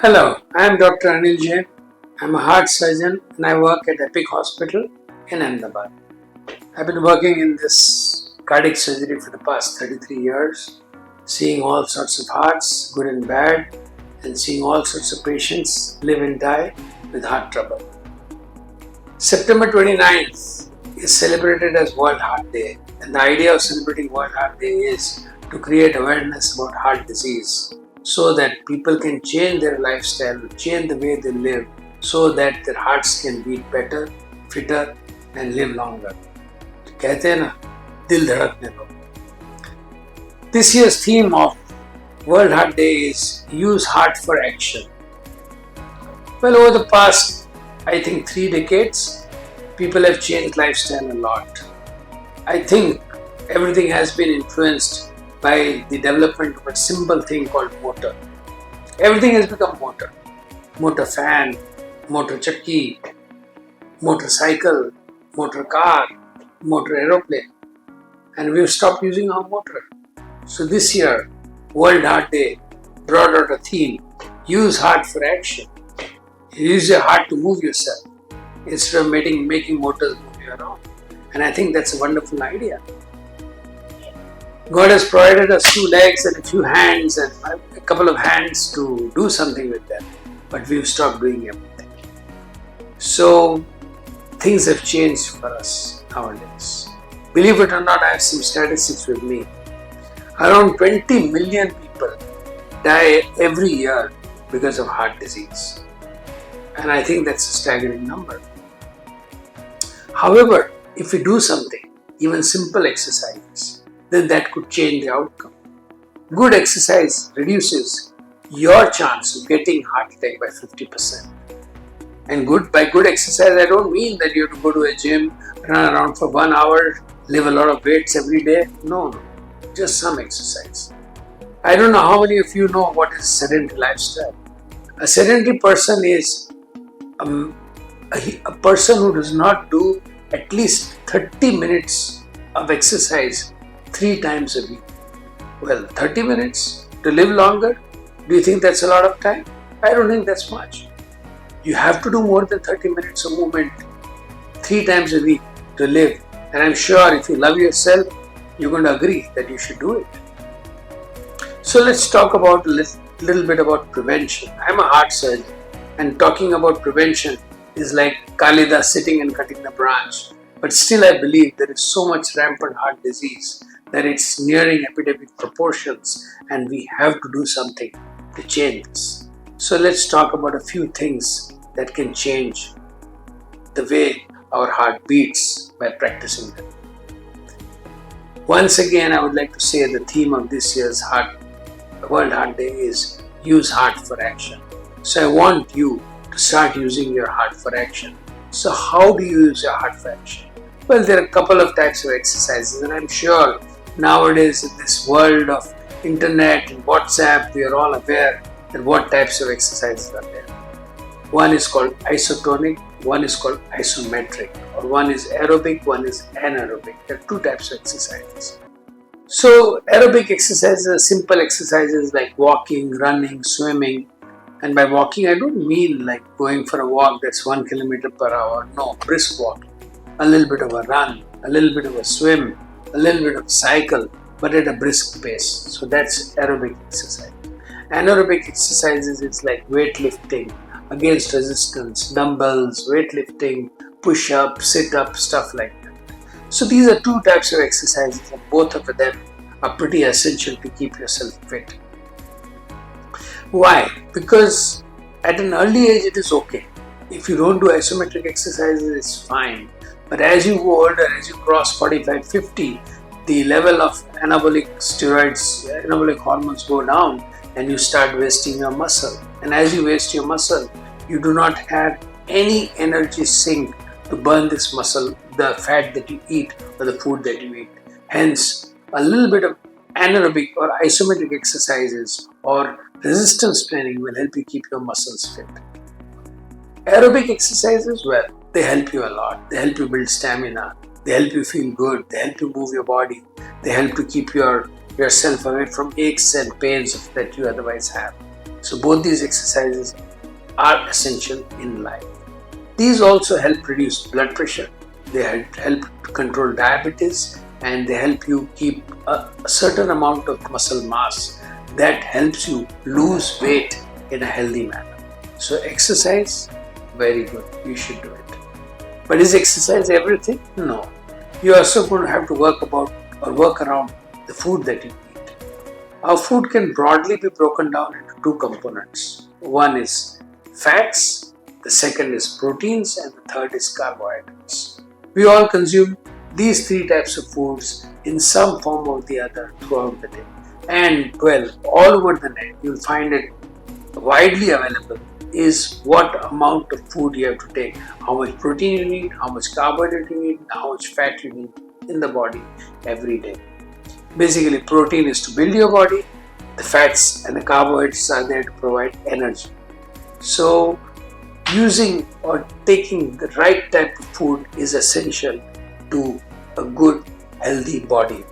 Hello, I am Dr. Anil Jain. I am a heart surgeon and I work at Epic Hospital in Ahmedabad. I've been working in this cardiac surgery for the past 33 years, seeing all sorts of hearts, good and bad, and seeing all sorts of patients live and die with heart trouble. September 29th is celebrated as World Heart Day, and the idea of celebrating World Heart Day is to create awareness about heart disease, so that people can change their lifestyle, change the way they live, so that their hearts can beat better, fitter, and live longer. कहते हैं ना, दिल धड़कने दो. This year's theme of World Heart Day is Use Heart for Action. Well, over the past, I think 3 decades, people have changed lifestyle a lot. I think everything has been influenced by the development of a simple thing called motor. Everything has become motor. Motor fan, motor chakki, motorcycle, motor car, motor aeroplane. And we've stopped using our motor. So this year, World Heart Day brought out a theme, use heart for action. Use your heart to move yourself instead of making motors move you around. And I think that's a wonderful idea. God has provided us 2 legs and a few hands and a couple of hands to do something with them, but we've stopped doing everything. So things have changed for us nowadays. Believe it or not, I have some statistics with me. Around 20 million people die every year because of heart disease. And I think that's a staggering number. However, if we do something, even simple exercises, then that could change the outcome. Good exercise reduces your chance of getting heart attack by 50%. And by good exercise, I don't mean that you have to go to a gym, run around for 1 hour, lift a lot of weights every day. No, just some exercise. I don't know how many of you know what is sedentary lifestyle. A sedentary person is a person who does not do at least 30 minutes of exercise 3 times a week. Well, 30 minutes to live longer? Do you think that's a lot of time? I don't think that's much. You have to do more than 30 minutes of movement 3 times a week to live. And I'm sure if you love yourself, you're going to agree that you should do it. So let's talk about a little bit about prevention. I'm a heart surgeon, and talking about prevention is like Kalidas sitting and cutting the branch. But still I believe there is so much rampant heart disease that it's nearing epidemic proportions, and we have to do something to change this. So let's talk about a few things that can change the way our heart beats by practicing them. Once again, I would like to say the theme of this year's World Heart Day is use heart for action. So I want you to start using your heart for action. So how do you use your heart for action? Well, there are a couple of types of exercises, and I'm sure nowadays in this world of internet and WhatsApp, we are all aware that what types of exercises are there. One is called isotonic, one is called isometric, or one is aerobic, one is anaerobic. There are 2 types of exercises. So aerobic exercises are simple exercises like walking, running, swimming. And by walking, I don't mean like going for a walk that's 1 kilometer per hour. No, brisk walking. A little bit of a run, a little bit of a swim, a little bit of a cycle, but at a brisk pace. So that's aerobic exercise. Anaerobic exercises, it's like weightlifting, against resistance, dumbbells, weightlifting, push-up, sit-up, stuff like that. So these are 2 types of exercises, and both of them are pretty essential to keep yourself fit. Why? Because at an early age it is okay. If you don't do isometric exercises, it's fine. But as you go older, as you cross 45, 50, the level of anabolic steroids, anabolic hormones go down, and you start wasting your muscle. And as you waste your muscle, you do not have any energy sink to burn this muscle, the fat that you eat or the food that you eat. Hence, a little bit of anaerobic or isometric exercises or resistance training will help you keep your muscles fit. Aerobic exercises, well, they help you a lot. They help you build stamina. They help you feel good. They help you move your body. They help to keep yourself away from aches and pains that you otherwise have. So both these exercises are essential in life. These also help reduce blood pressure, they help to control diabetes, and they help you keep a certain amount of muscle mass that helps you lose weight in a healthy manner. So exercise, very good, you should do it. But is exercise everything? No. You are also going to have to work around the food that you eat. Our food can broadly be broken down into two components. One is fats, the second is proteins, and the third is carbohydrates. We all consume these three types of foods in some form or the other throughout the day. And well, all over the net, you'll find it widely available is what amount of food you have to take, how much protein you need, how much carbohydrate you need, how much fat you need in the body every day. Basically, protein is to build your body, the fats and the carbohydrates are there to provide energy. So, using or taking the right type of food is essential to a good, healthy body.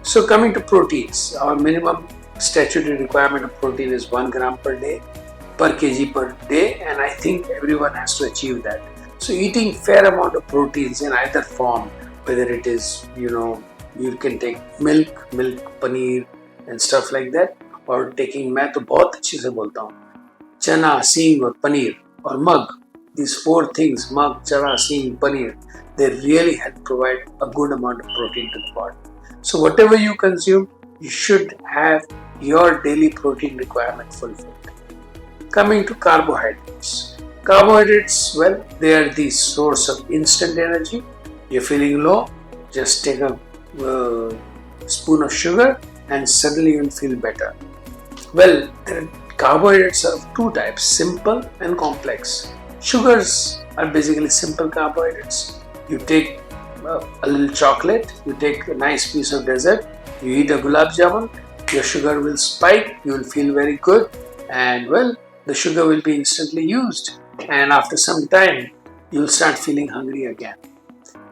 So, coming to proteins, our minimum statutory requirement of protein is 1 gram per kg per day, and I think everyone has to achieve that. So eating fair amount of proteins in either form, whether it is, you can take milk, paneer and stuff like that, or taking, मैं तो बहुत अच्छे से बोलता हूँ, चना, सींग और पनीर और mug. These four things, mug, chana, seeng, paneer, they really help provide a good amount of protein to the body. So whatever you consume, you should have your daily protein requirement fulfilled. Coming to carbohydrates. Carbohydrates, well, they are the source of instant energy. You're feeling low, just take a spoon of sugar and suddenly you'll feel better. Well, carbohydrates are of two types, simple and complex. Sugars are basically simple carbohydrates. You take a little chocolate, you take a nice piece of dessert, you eat a gulab jamun, your sugar will spike, you will feel very good, and well, the sugar will be instantly used, and after some time you'll start feeling hungry again.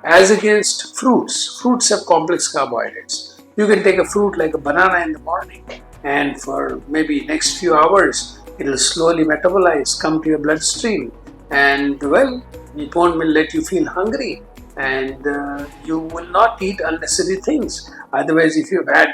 As against fruits have complex carbohydrates. You can take a fruit like a banana in the morning, and for maybe next few hours it will slowly metabolize, come to your bloodstream, and well, it won't let you feel hungry, and you will not eat unnecessary things. Otherwise, if you've had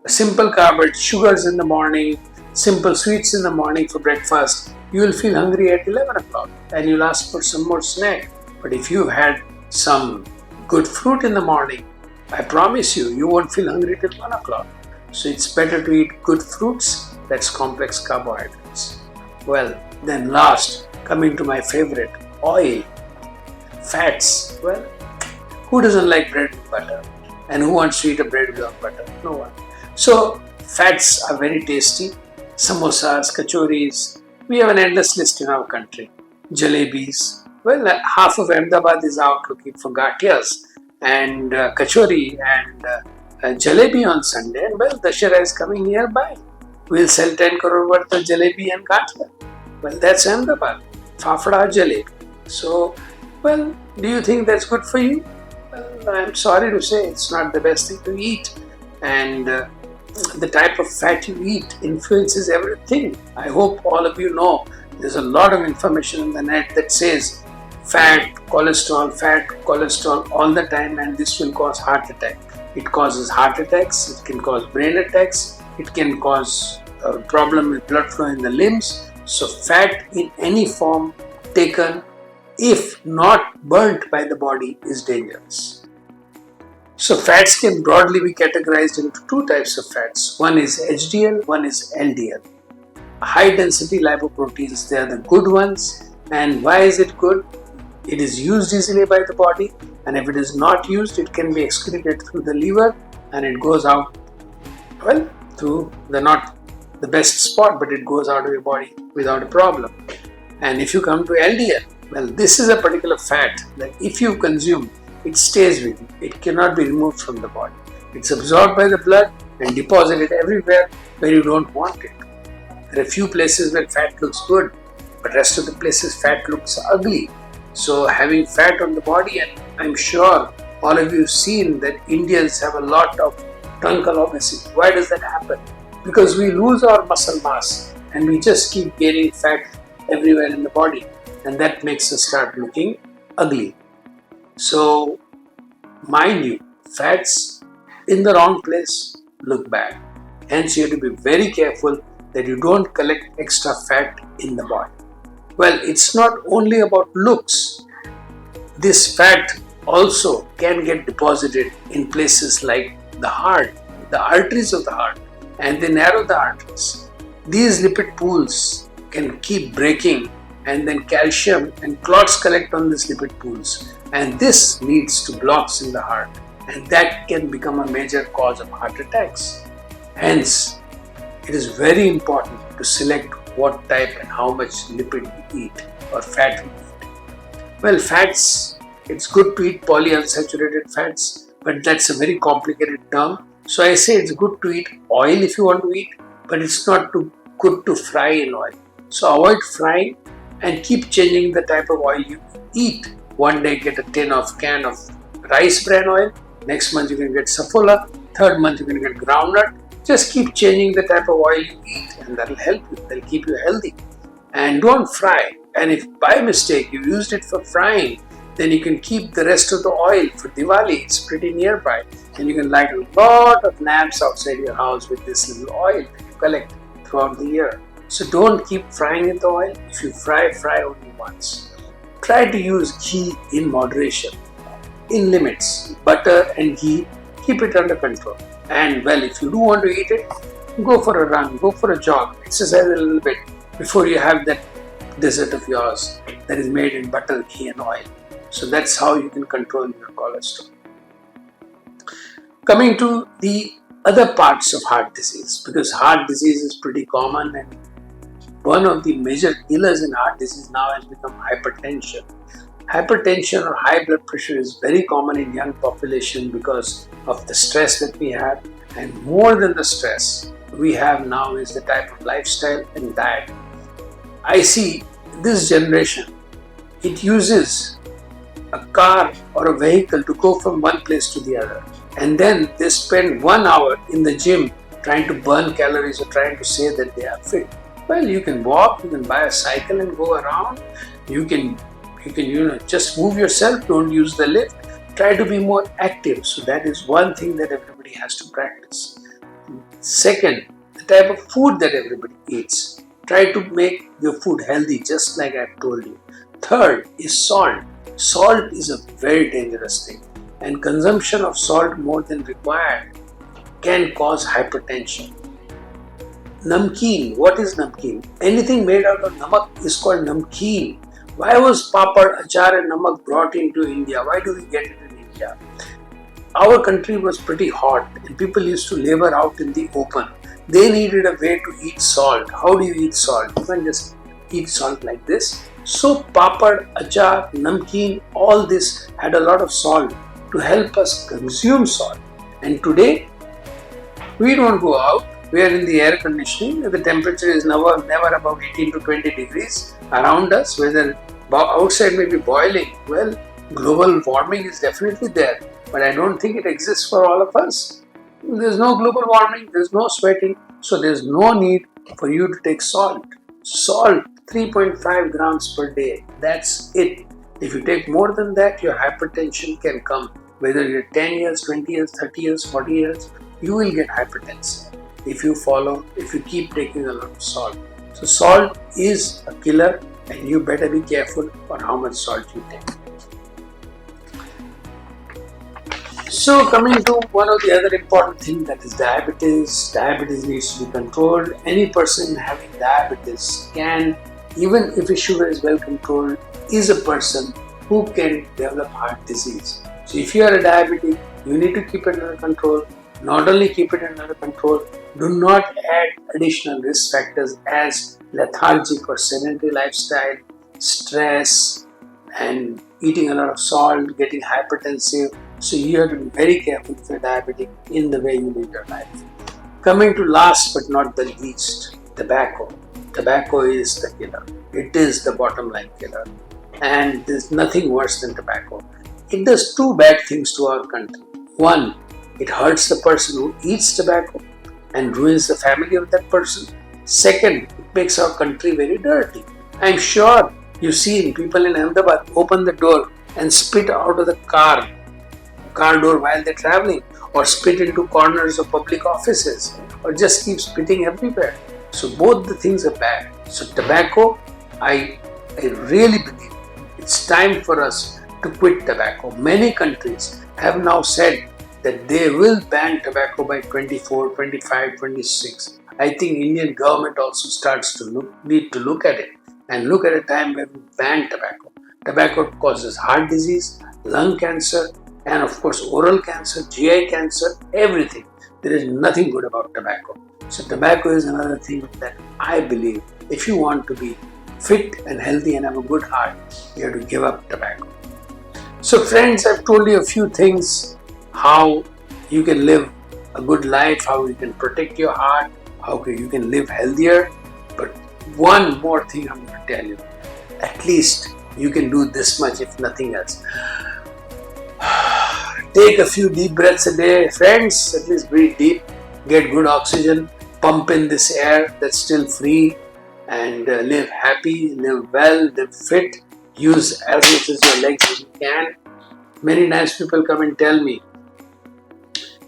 simple carbohydrates, sugars in the morning, simple sweets in the morning for breakfast, you will feel hungry at 11 o'clock and you'll ask for some more snack. But if you've had some good fruit in the morning, I promise you, you won't feel hungry till 1 o'clock. So it's better to eat good fruits, that's complex carbohydrates. Well, then last, coming to my favorite, oil, fats. Well, who doesn't like bread with butter? And who wants to eat a bread without butter? No one. So fats are very tasty. Samosas, kachoris, we have an endless list in our country. Jalebis, well, half of Ahmedabad is out looking for gatiyas and kachori and jalebi on Sunday, and well, Dashera is coming nearby. We'll sell 10 crore worth of jalebi and gatiya. Well, that's Ahmedabad, fafda jalebi. So, well, do you think that's good for you? Well, I'm sorry to say it's not the best thing to eat, and the type of fat you eat influences everything. I hope all of you know there's a lot of information on the net that says fat, cholesterol all the time, and this will cause heart attack. It causes heart attacks, it can cause brain attacks, it can cause a problem with blood flow in the limbs. So fat in any form taken, if not burnt by the body, is dangerous. So fats can broadly be categorized into two types of fats. One is HDL, one is LDL. High density lipoproteins, they are the good ones. And why is it good? It is used easily by the body, and if it is not used, it can be excreted through the liver and it goes out, well, through not the best spot, but it goes out of your body without a problem. And if you come to LDL, well, this is a particular fat that if you consume, it stays with you. It cannot be removed from the body. It's absorbed by the blood and deposited everywhere where you don't want it. There are few places where fat looks good, but rest of the places fat looks ugly. So having fat on the body, and I'm sure all of you have seen that Indians have a lot of truncal obesity. Why does that happen? Because we lose our muscle mass and we just keep gaining fat everywhere in the body, and that makes us start looking ugly. So, mind you, fats in the wrong place look bad. Hence, you have to be very careful that you don't collect extra fat in the body. Well, it's not only about looks. This fat also can get deposited in places like the heart, the arteries of the heart, and they narrow the arteries. These lipid pools can keep breaking, and then calcium and clots collect on these lipid pools, and this leads to blocks in the heart, and that can become a major cause of heart attacks. Hence, it is very important to select what type and how much lipid we eat or fat we eat. Well, fats, it's good to eat polyunsaturated fats, but that's a very complicated term. So I say it's good to eat oil if you want to eat, but it's not good to fry in oil. So avoid frying and keep changing the type of oil you eat. One day get a can of rice bran oil, next month you can get safflower, third month you can get groundnut. Just keep changing the type of oil you eat, and that'll help you, that'll keep you healthy. And don't fry. And if by mistake you used it for frying, then you can keep the rest of the oil for Diwali. It's pretty nearby, and you can light a lot of lamps outside your house with this little oil that you collect throughout the year. So don't keep frying in the oil. If you fry only once. Try to use ghee in moderation, in limits. Butter and ghee, keep it under control. And well, if you do want to eat it, go for a run, go for a jog, exercise a little bit before you have that dessert of yours that is made in butter, ghee and oil. So that's how you can control your cholesterol. Coming to the other parts of heart disease, because heart disease is pretty common, and one of the major killers in heart disease now has become hypertension. Hypertension or high blood pressure is very common in young population because of the stress that we have, and more than the stress we have now is the type of lifestyle and diet. I see this generation, it uses a car or a vehicle to go from one place to the other, and then they spend 1 hour in the gym trying to burn calories or trying to say that they are fit. Well, you can walk, you can buy a cycle and go around, you can just move yourself, don't use the lift, try to be more active. So that is one thing that everybody has to practice. Second, the type of food that everybody eats. Try to make your food healthy, just like I've told you. Third is salt. Salt is a very dangerous thing, and consumption of salt more than required can cause hypertension. Namkeen. What is namkeen? Anything made out of namak is called namkeen. Why was papad, achar and namak brought into India? Why do we get it in India? Our country was pretty hot and people used to labor out in the open. They needed a way to eat salt. How do you eat salt? You can just eat salt like this. So papad, achar, namkeen, all this had a lot of salt to help us consume salt. And today, we don't go out. We are in the air conditioning. The temperature is never above 18 to 20 degrees around us. Whether outside may be boiling, well, global warming is definitely there, but I don't think it exists for all of us. There's no global warming, there's no sweating, so there's no need for you to take salt. Salt, 3.5 grams per day, that's it. If you take more than that, your hypertension can come. Whether you're 10 years, 20 years, 30 years, 40 years, you will get hypertension if you keep taking a lot of salt. So salt is a killer, and you better be careful on how much salt you take. So coming to one of the other important things, that is diabetes. Diabetes needs to be controlled. Any person having diabetes can, even if his sugar is well controlled, is a person who can develop heart disease. So if you are a diabetic, you need to keep it under control. Not only keep it under control, do not add additional risk factors as lethargic or sedentary lifestyle, stress, and eating a lot of salt, getting hypertensive. So you have to be very careful if you're diabetic in the way you live your life. Coming to last but not the least, tobacco. Tobacco is the killer. It is the bottom line killer. And there's nothing worse than tobacco. It does two bad things to our country. One, it hurts the person who eats tobacco and ruins the family of that person. Second, it makes our country very dirty. I'm sure you've seen people in Ahmedabad open the door and spit out of the car door while they're traveling, or spit into corners of public offices, or just keep spitting everywhere. So both the things are bad. So tobacco, I really believe it's time for us to quit tobacco. Many countries have now said that they will ban tobacco by 24, 25, 26. I think Indian government also need to look at it and look at a time when we ban tobacco. Tobacco causes heart disease, lung cancer, and of course oral cancer, GI cancer, everything. There is nothing good about tobacco. So tobacco is another thing that I believe if you want to be fit and healthy and have a good heart, you have to give up tobacco. So friends, I've told you a few things, how you can live a good life, how you can protect your heart, how you can live healthier. But one more thing I'm going to tell you, at least you can do this much if nothing else. Take a few deep breaths a day. Friends, at least breathe deep, get good oxygen, pump in this air that's still free, and live happy, live well, live fit, use as much as your legs as you can. Many times people come and tell me,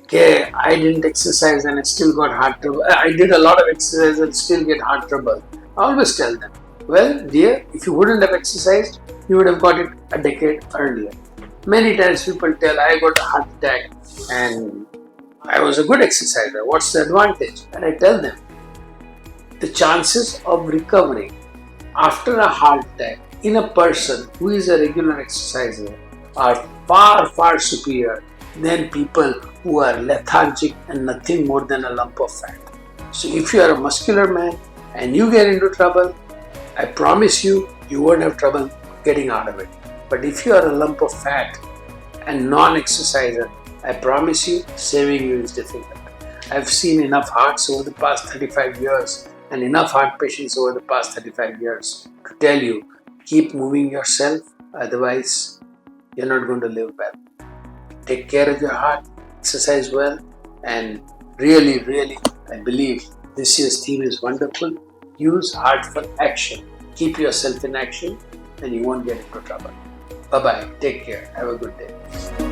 okay, I didn't exercise and I still got heart trouble. I did a lot of exercise and still get heart trouble. I always tell them, well, dear, if you wouldn't have exercised, you would have got it a decade earlier. Many times people tell, I got a heart attack and I was a good exerciser. What's the advantage? And I tell them, the chances of recovering after a heart attack in a person who is a regular exerciser are far, far superior than people who are lethargic and nothing more than a lump of fat. So if you are a muscular man and you get into trouble, I promise you, you won't have trouble getting out of it. But if you are a lump of fat and non-exerciser, I promise you, saving you is difficult. I've seen enough hearts over the past 35 years and enough heart patients over the past 35 years to tell you, keep moving yourself, otherwise you're not going to live well. Take care of your heart, exercise well, and really, really, I believe this year's theme is wonderful. Use heartfelt action. Keep yourself in action and you won't get into trouble. Bye-bye. Take care. Have a good day.